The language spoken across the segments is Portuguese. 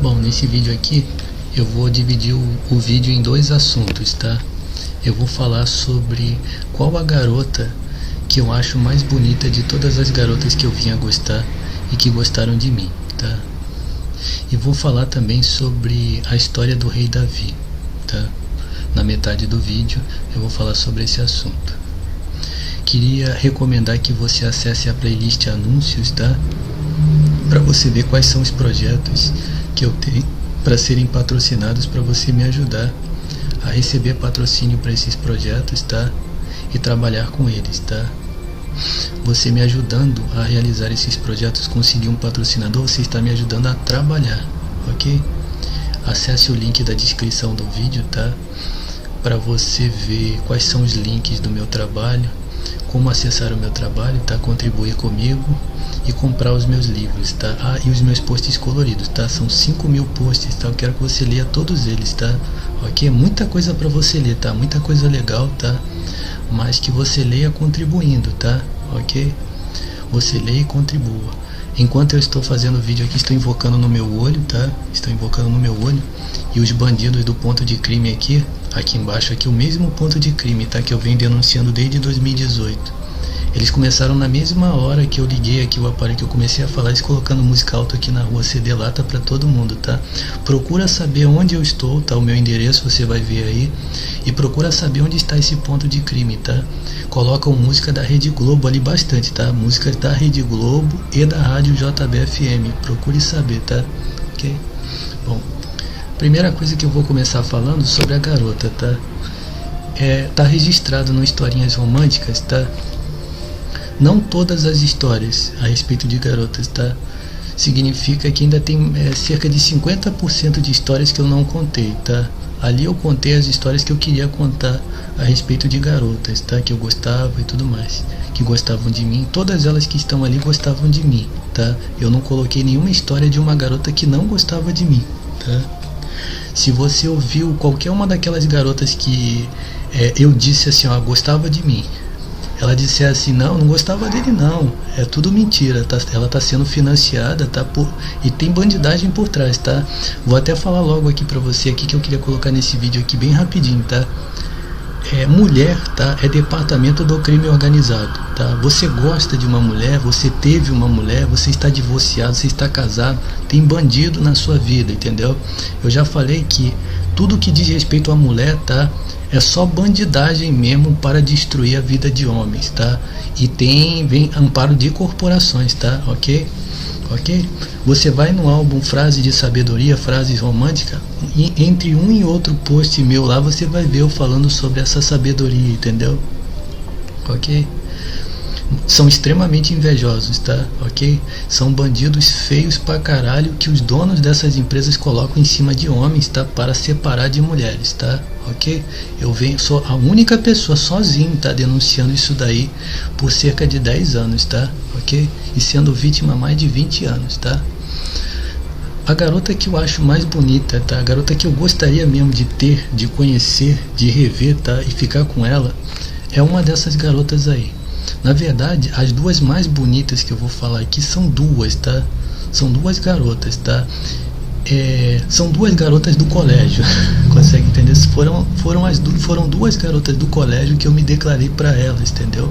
Bom, nesse vídeo aqui eu vou dividir o vídeo em dois assuntos, tá? Eu vou falar sobre qual a garota que eu acho mais bonita de todas as garotas que eu vim a gostar e que gostaram de mim, tá? E vou falar também sobre a história do rei Davi, tá? Na metade do vídeo eu vou falar sobre esse assunto. Queria recomendar que você acesse a playlist anúncios, tá? Para você ver quais são os projetos que eu tenho para serem patrocinados, para você me ajudar a receber patrocínio para esses projetos, tá? E trabalhar com eles, tá? Você me ajudando a realizar esses projetos, conseguir um patrocinador, você está me ajudando a trabalhar, ok? Acesse o link da descrição do vídeo, tá? Para você ver quais são os links do meu trabalho, como acessar o meu trabalho, tá? Contribuir comigo e comprar os meus livros, tá? Ah, e os meus posts coloridos, tá? São 5.000 posts, tá? Eu quero que você leia todos eles, tá? Ok? Muita coisa para você ler, tá? Muita coisa legal, tá? Mas que você leia contribuindo, tá? Ok? Você leia e contribua. Enquanto eu estou fazendo o vídeo aqui, estou invocando no meu olho, tá? Estou invocando no meu olho. E os bandidos do ponto de crime aqui embaixo, aqui o mesmo ponto de crime, tá? Que eu venho denunciando desde 2018. Eles começaram na mesma hora que eu liguei aqui o aparelho, que eu comecei a falar, eles colocando música alta aqui na rua, CD lata pra todo mundo, tá? Procura saber onde eu estou, tá? O meu endereço você vai ver aí. E procura saber onde está esse ponto de crime, tá? Colocam música da Rede Globo ali bastante, tá? Música da Rede Globo e da Rádio JBFM. Procure saber, tá? Ok? Bom, primeira coisa que eu vou começar falando sobre a garota, tá? Tá registrado no Historinhas Românticas, tá? Não todas as histórias a respeito de garotas, tá? Significa que ainda tem cerca de 50% de histórias que eu não contei, tá? Ali eu contei as histórias que eu queria contar a respeito de garotas, tá? Que eu gostava e tudo mais, que gostavam de mim. Todas elas que estão ali gostavam de mim, tá? Eu não coloquei nenhuma história de uma garota que não gostava de mim, tá? Se você ouviu qualquer uma daquelas garotas que eu disse assim, ó, gostava de mim, ela disse assim, não gostava dele não, é tudo mentira, tá? Ela tá sendo financiada, tá? E tem bandidagem por trás, tá? Vou até falar logo aqui pra você aqui que eu queria colocar nesse vídeo aqui bem rapidinho, tá? Mulher, tá? É departamento do crime organizado, tá? Você gosta de uma mulher, você teve uma mulher, você está divorciado, você está casado, tem bandido na sua vida, entendeu? Eu já falei que tudo que diz respeito à mulher, tá? É só bandidagem mesmo para destruir a vida de homens, tá? E vem amparo de corporações, tá? Ok? Ok? Você vai no álbum Frase de Sabedoria, Frases Românticas, e entre um e outro post meu lá você vai ver eu falando sobre essa sabedoria, entendeu? Ok? São extremamente invejosos, tá? Ok? São bandidos feios pra caralho que os donos dessas empresas colocam em cima de homens, tá? Para separar de mulheres, tá? Ok? Sou a única pessoa sozinho, tá? Denunciando isso daí por cerca de 10 anos, tá? Ok? E sendo vítima há mais de 20 anos, tá? A garota que eu acho mais bonita, tá? A garota que eu gostaria mesmo de ter, de conhecer, de rever, tá? E ficar com ela, é uma dessas garotas aí. Na verdade, as duas mais bonitas que eu vou falar aqui são duas, tá? São duas garotas, tá? São duas garotas do colégio. Consegue entender? Foram duas garotas do colégio que eu me declarei para elas, entendeu?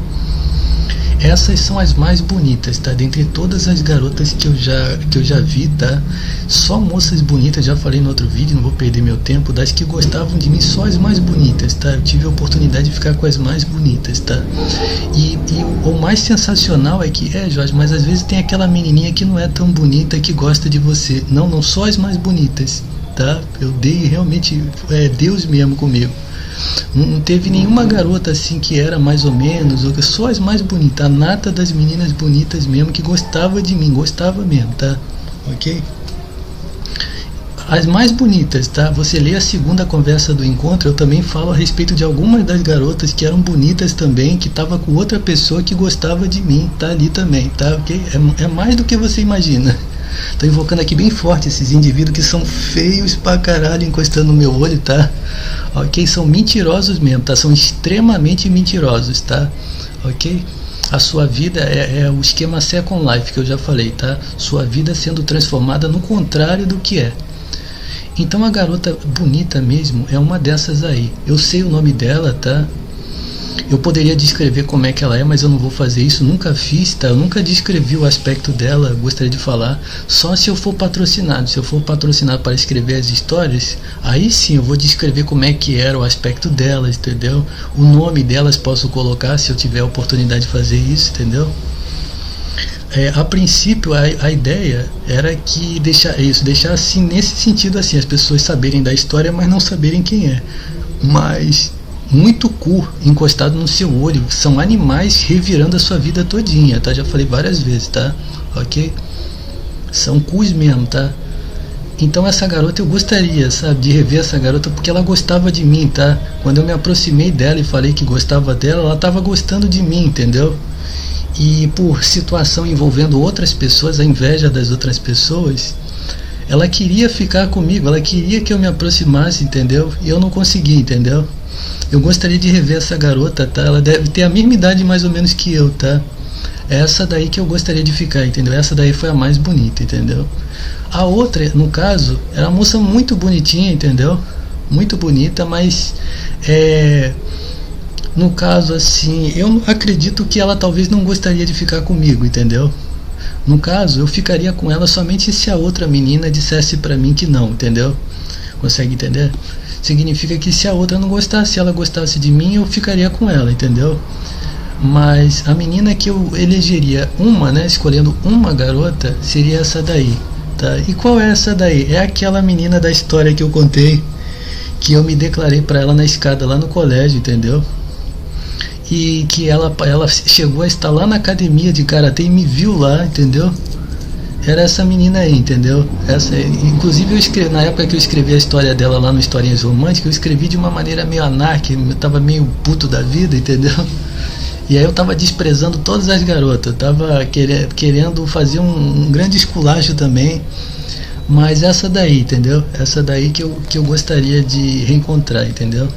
Essas são as mais bonitas, tá? Dentre todas as garotas que eu já vi, tá? Só moças bonitas, já falei no outro vídeo, não vou perder meu tempo. Das que gostavam de mim, só as mais bonitas, tá? Eu tive a oportunidade de ficar com as mais bonitas, tá? E o mais sensacional é que, Jorge, mas às vezes tem aquela menininha que não é tão bonita que gosta de você. Não só as mais bonitas, tá? Eu dei realmente, Deus mesmo comigo. Não teve nenhuma garota assim que era mais ou menos, só as mais bonitas, a nata das meninas bonitas mesmo que gostava de mim, gostava mesmo, tá? Ok? As mais bonitas, tá? Você lê a segunda conversa do encontro, eu também falo a respeito de algumas das garotas que eram bonitas também, que tava com outra pessoa que gostava de mim, tá? Ali também, tá? Ok? É mais do que você imagina. Tô invocando aqui bem forte esses indivíduos que são feios pra caralho encostando no meu olho, tá? Ok? São mentirosos mesmo, tá? São extremamente mentirosos, tá? Ok? A sua vida é o esquema Second Life que eu já falei, tá? Sua vida sendo transformada no contrário do que é. Então a garota bonita mesmo é uma dessas aí. Eu sei o nome dela, tá? Eu poderia descrever como é que ela é, mas eu não vou fazer isso, nunca fiz, tá? Eu nunca descrevi o aspecto dela, gostaria de falar, só se eu for patrocinado. Se eu for patrocinado para escrever as histórias, aí sim eu vou descrever como é que era o aspecto delas, entendeu? O nome delas posso colocar se eu tiver a oportunidade de fazer isso, entendeu? A princípio a ideia era que deixar assim, nesse sentido assim, as pessoas saberem da história, mas não saberem quem é. Mas muito cu encostado no seu olho, são animais revirando a sua vida todinha, tá? Já falei várias vezes, tá? Ok? São cus mesmo, tá? Então essa garota eu gostaria, sabe, de rever essa garota porque ela gostava de mim, tá? Quando eu me aproximei dela e falei que gostava dela, ela tava gostando de mim, entendeu? E por situação envolvendo outras pessoas, a inveja das outras pessoas, ela queria ficar comigo, ela queria que eu me aproximasse, entendeu? E eu não consegui, entendeu? Eu gostaria de rever essa garota, tá? Ela deve ter a mesma idade mais ou menos que eu, tá? É essa daí que eu gostaria de ficar, entendeu? Essa daí foi a mais bonita, entendeu? A outra, no caso, era uma moça muito bonitinha, entendeu? Muito bonita, mas no caso assim, eu acredito que ela talvez não gostaria de ficar comigo, entendeu? No caso, eu ficaria com ela somente se a outra menina dissesse pra mim que não, entendeu? Consegue entender? Significa que se a outra não gostasse, se ela gostasse de mim, eu ficaria com ela, entendeu? Mas a menina que eu elegeria escolhendo uma garota, seria essa daí, tá? E qual é essa daí? É aquela menina da história que eu contei, que eu me declarei pra ela na escada lá no colégio, entendeu? E que ela chegou a estar lá na academia de karatê e me viu lá, entendeu? Era essa menina aí, entendeu? Inclusive na época que eu escrevi a história dela lá no Historinhas Românticas, eu escrevi de uma maneira meio anárquica, eu tava meio puto da vida, entendeu? E aí eu tava desprezando todas as garotas, tava querendo fazer um grande esculacho também. Mas essa daí, entendeu? Essa daí que eu gostaria de reencontrar, entendeu?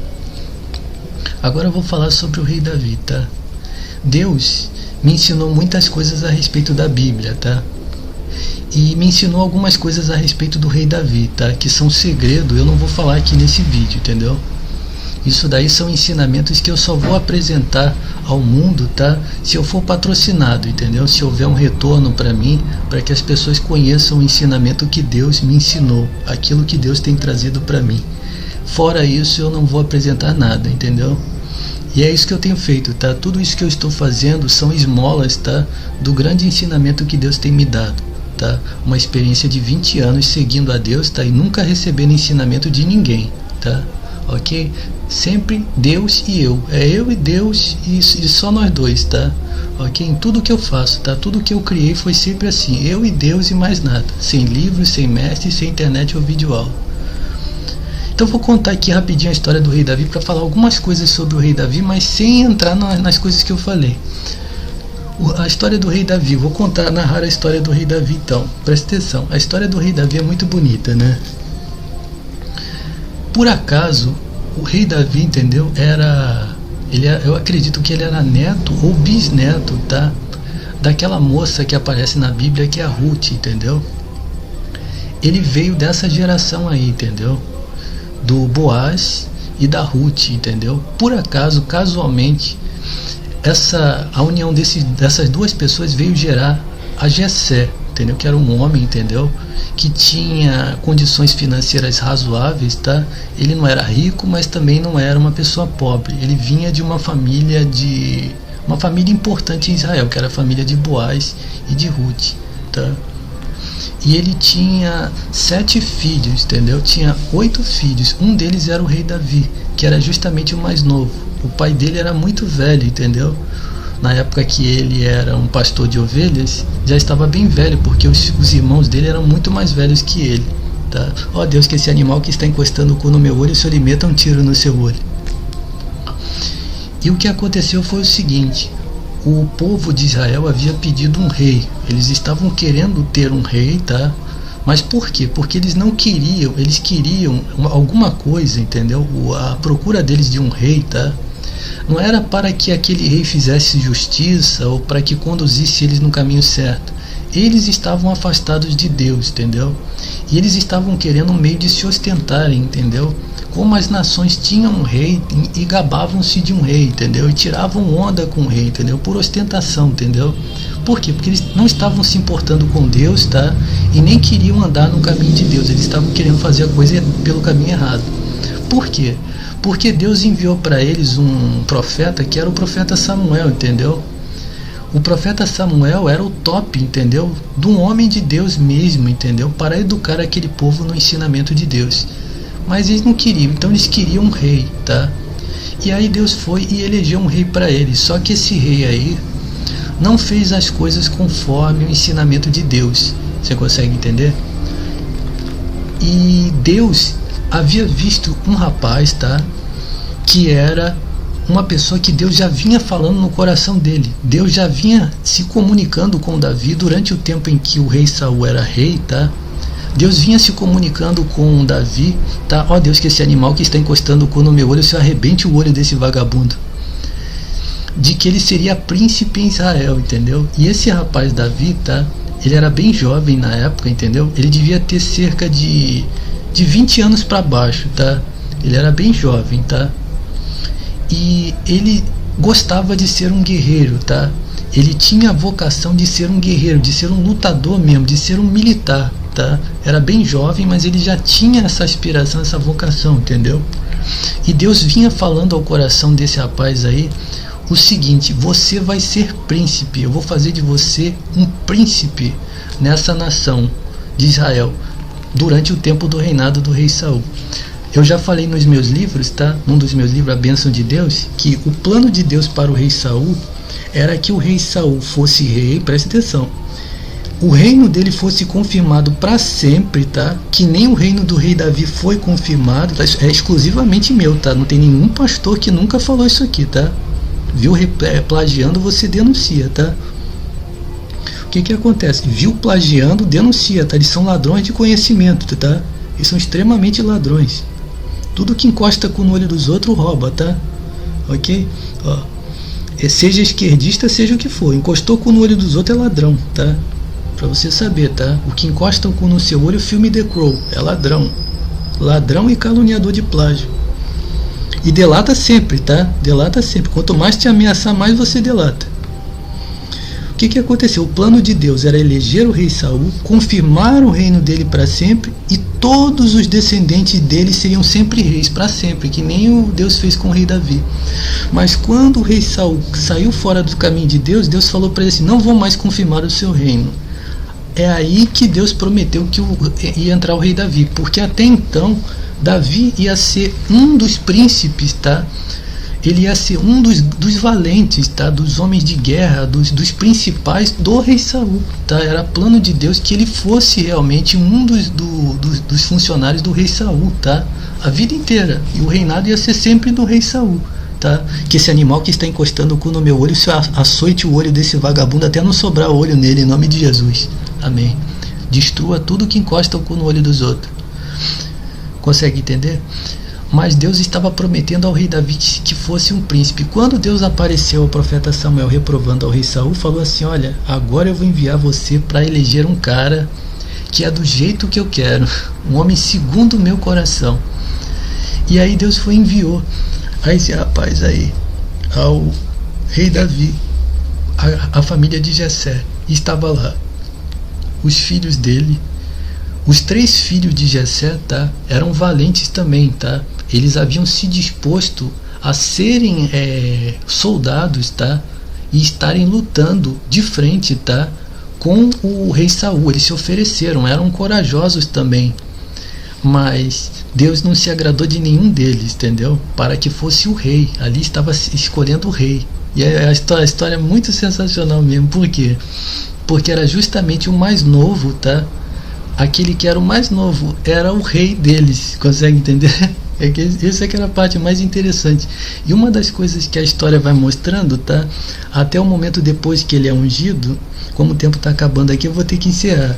Agora eu vou falar sobre o rei Davi, tá? Deus me ensinou muitas coisas a respeito da Bíblia, tá? E me ensinou algumas coisas a respeito do rei Davi, tá? Que são segredo, eu não vou falar aqui nesse vídeo, entendeu? Isso daí são ensinamentos que eu só vou apresentar ao mundo, tá? Se eu for patrocinado, entendeu? Se houver um retorno para mim, para que as pessoas conheçam o ensinamento que Deus me ensinou, aquilo que Deus tem trazido para mim. Fora isso, eu não vou apresentar nada, entendeu? E é isso que eu tenho feito, tá? Tudo isso que eu estou fazendo são esmolas, tá? Do grande ensinamento que Deus tem me dado, tá? Uma experiência de 20 anos seguindo a Deus, tá? E nunca recebendo ensinamento de ninguém, tá? Ok? Sempre Deus e eu. É eu e Deus e só nós dois, tá? Ok? Em tudo que eu faço, tá? Tudo que eu criei foi sempre assim. Eu e Deus e mais nada. Sem livros, sem mestre, sem internet ou videoaula. Então vou contar aqui rapidinho a história do rei Davi para falar algumas coisas sobre o rei Davi, mas sem entrar nas coisas que eu falei. A história do rei Davi, vou narrar a história do rei Davi então, presta atenção. A história do rei Davi é muito bonita, né? Por acaso, o rei Davi, entendeu? Eu acredito que ele era neto ou bisneto, tá? Daquela moça que aparece na Bíblia, que é a Ruth, entendeu? Ele veio dessa geração aí, entendeu? Do Boaz e da Ruth, entendeu? Por acaso, casualmente, a união dessas duas pessoas veio gerar a Jessé, entendeu? Que era um homem, entendeu? Que tinha condições financeiras razoáveis, tá? Ele não era rico, mas também não era uma pessoa pobre. Ele vinha de uma família importante em Israel, que era a família de Boaz e de Ruth, tá? E ele tinha 7 filhos, entendeu? Tinha 8 filhos. Um deles era o rei Davi, que era justamente o mais novo. O pai dele era muito velho, entendeu? Na época que ele era um pastor de ovelhas, já estava bem velho, porque os irmãos dele eram muito mais velhos que ele, tá? Ó Deus, que esse animal que está encostando o cu no meu olho, o senhor lhe meta um tiro no seu olho. E o que aconteceu foi o seguinte: o povo de Israel havia pedido um rei. Eles estavam querendo ter um rei, tá? Mas por quê? Porque eles não queriam, eles queriam alguma coisa, entendeu? A procura deles de um rei, tá? Não era para que aquele rei fizesse justiça ou para que conduzisse eles no caminho certo. eles estavam afastados de Deus, entendeu? E eles estavam querendo um meio de se ostentarem, entendeu? Como as nações tinham um rei e gabavam-se de um rei, entendeu? E tiravam onda com o rei, entendeu? Por ostentação, entendeu? Por quê? Porque eles não estavam se importando com Deus, tá? E nem queriam andar no caminho de Deus. Eles estavam querendo fazer a coisa pelo caminho errado. Por quê? Porque Deus enviou para eles um profeta que era o profeta Samuel, entendeu? O profeta Samuel era o top, entendeu? De um homem de Deus mesmo, entendeu? Para educar aquele povo no ensinamento de Deus. Mas eles não queriam, então eles queriam um rei, tá? E aí Deus foi e elegeu um rei para eles. Só que esse rei aí não fez as coisas conforme o ensinamento de Deus. Você consegue entender? E Deus havia visto um rapaz, tá? Que era uma pessoa que Deus já vinha falando no coração dele. Deus já vinha se comunicando com Davi durante o tempo em que o rei Saul era rei, tá? Deus vinha se comunicando com Davi, tá? Ó Deus, que esse animal que está encostando o cu no meu olho, se arrebente o olho desse vagabundo. De que ele seria príncipe em Israel, entendeu? E esse rapaz Davi, tá? Ele era bem jovem na época, entendeu? Ele devia ter cerca de 20 anos para baixo, tá? Ele era bem jovem, tá? E ele gostava de ser um guerreiro, tá? Ele tinha a vocação de ser um guerreiro, de ser um lutador mesmo, de ser um militar, tá? Era bem jovem, mas ele já tinha essa aspiração, essa vocação, entendeu? E Deus vinha falando ao coração desse rapaz aí o seguinte: você vai ser príncipe, eu vou fazer de você um príncipe nessa nação de Israel durante o tempo do reinado do rei Saul. Eu já falei nos meus livros, tá? Num dos meus livros, A Bênção de Deus, que o plano de Deus para o rei Saul era que o rei Saul fosse rei, preste atenção, o reino dele fosse confirmado para sempre, tá? Que nem o reino do rei Davi foi confirmado, tá? É exclusivamente meu, tá? Não tem nenhum pastor que nunca falou isso aqui, tá? Viu plagiando, você denuncia, tá? O que acontece? Viu plagiando, denuncia, tá? Eles são ladrões de conhecimento, tá? Eles são extremamente ladrões. Tudo que encosta com o olho dos outros rouba, tá? Ok? Ó, seja esquerdista, seja o que for, encostou com o olho dos outros é ladrão, tá? Pra você saber, tá? O que encosta com no seu olho, o filme The Crow, é ladrão. Ladrão e caluniador de plágio. E delata sempre, tá? Delata sempre. Quanto mais te ameaçar, mais você delata. O que aconteceu? O plano de Deus era eleger o rei Saul, confirmar o reino dele para sempre, e todos os descendentes dele seriam sempre reis para sempre, que nem o Deus fez com o rei Davi. Mas quando o rei Saul saiu fora do caminho de Deus, Deus falou para ele assim: não vou mais confirmar o seu reino. É aí que Deus prometeu que ia entrar o rei Davi, porque até então Davi ia ser um dos príncipes, tá? Ele ia ser um dos valentes, tá? Dos homens de guerra, dos principais do rei Saul, tá? Era plano de Deus que ele fosse realmente um dos funcionários do rei Saul, tá? A vida inteira. E o reinado ia ser sempre do rei Saul, tá? Que esse animal que está encostando o cu no meu olho, se açoite o olho desse vagabundo até não sobrar olho nele, em nome de Jesus. Amém. Destrua tudo que encosta o cu no olho dos outros. Consegue entender? Mas Deus estava prometendo ao rei Davi que fosse um príncipe. Quando Deus apareceu ao profeta Samuel reprovando ao rei Saul, falou assim: olha, agora eu vou enviar você para eleger um cara que é do jeito que eu quero, um homem segundo o meu coração. E aí Deus foi e enviou a esse rapaz aí, ao rei Davi, a família de Jessé. E estava lá os filhos dele. Os 3 filhos de Jessé, tá? Eram valentes também, tá? Eles haviam se disposto a serem soldados, tá? E estarem lutando de frente, tá? Com o rei Saul. Eles se ofereceram, eram corajosos também. Mas Deus não se agradou de nenhum deles, entendeu? Para que fosse o rei. Ali estava escolhendo o rei. E a história é muito sensacional mesmo. Por quê? Porque era justamente o mais novo, tá? Aquele que era o mais novo era o rei deles. Consegue entender? Essa é que era a parte mais interessante. E uma das coisas que a história vai mostrando, tá? Até o momento depois que ele é ungido, como o tempo está acabando aqui, eu vou ter que encerrar.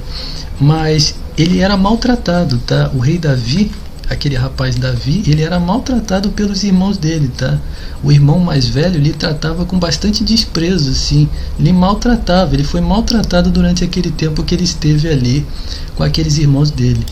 Mas ele era maltratado, tá? O rei Davi aquele rapaz Davi, ele era maltratado pelos irmãos dele, tá? O irmão mais velho lhe tratava com bastante desprezo, assim, lhe maltratava, ele foi maltratado durante aquele tempo que ele esteve ali com aqueles irmãos dele.